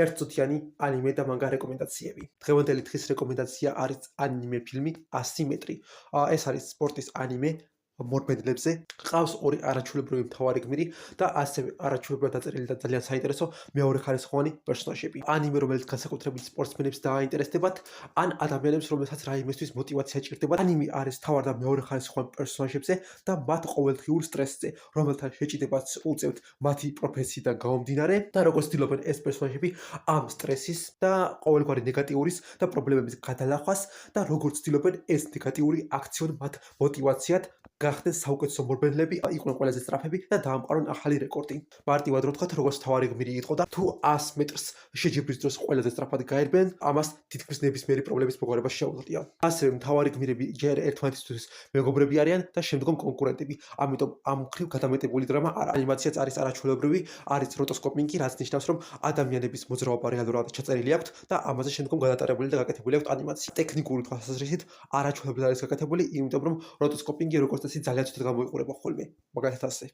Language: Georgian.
ერთწუთიანი ანიმე და მანგა რეკომენდაციები. დღევანდელი დღის რეკომენდაცია არის ანიმე ფილმი ასიმეტრი. ეს არის სპორტის ანიმე მორბედლებზე. ყავს ორი არაჩვეულებრივი მთავარი გმირი და ასევე არაჩვეულებრივად დაწერილი და ძალიან საინტერესო მეორე ხარისხოვანი პერსონაჟები. ანიმე, რომელიც განსაკუთრებით სპორტსმენებს დააინტერესდებათ, ან ადამიანებს, რომელსაც რაიმესთვის მოტივაცია ჭირდებათ. ანიმე არის მთავარ და მეორე ხარისხოვან პერსონაჟებზე და მათ ყოველდღიურ სტრესზე, რომელთან შეჭიდებაც უწევთ მათი პროფესიიდან გამომდინარე და როგორც ცდილობენ ეს პერსონაჟები ამ სტრესის და ყოველგვარი ნეგატიურის და პრობლემების გადალახვას და როგორც ცდილობენ ეს ნეგატიური აქციონ მათ მოტივაციად გახდნენ საუკეთესო მორბედლები, იყვნენ ყველაზე სწრაფები და დაამყარონ ახალი რეკორდი. მარტივად რო ვთქვათ, როგორც თავარი გმირი იყო და თუ 100 მეტრს შეჯიბრის დროს ყველაზე სწრაფად გაერბენ, ამას თითქმის ნებისმიერი პრობლემის მოგვარება შეუძლია. ასევე მთავარი გმირები ჯერ ერთმანეთისთვის მეგობრები არიან და შემდგომ კონკურენტები. ამიტომ ამ მხრივ გადამეტებული დრამა არა. ანიმაციაც არის არაჩვეულებრივი, არის როტოსკოპინგი, რაც ნიშნავს, რომ ადამიანების მოძრაობა რეალურად ჩაწერილი აქვთ და ამაზე შემდგომ გადატარებული და გაკეთებული აქვთ ანიმაცია. ტექნიკური თვალსაზრისით არაჩვეულებრივად არის გაკეთებული, იმიტომ რომ როტოსკოპინგი როგორც წესი ძალიან ცუდად გამოიყურება ხოლმე. მაგალითად ასე.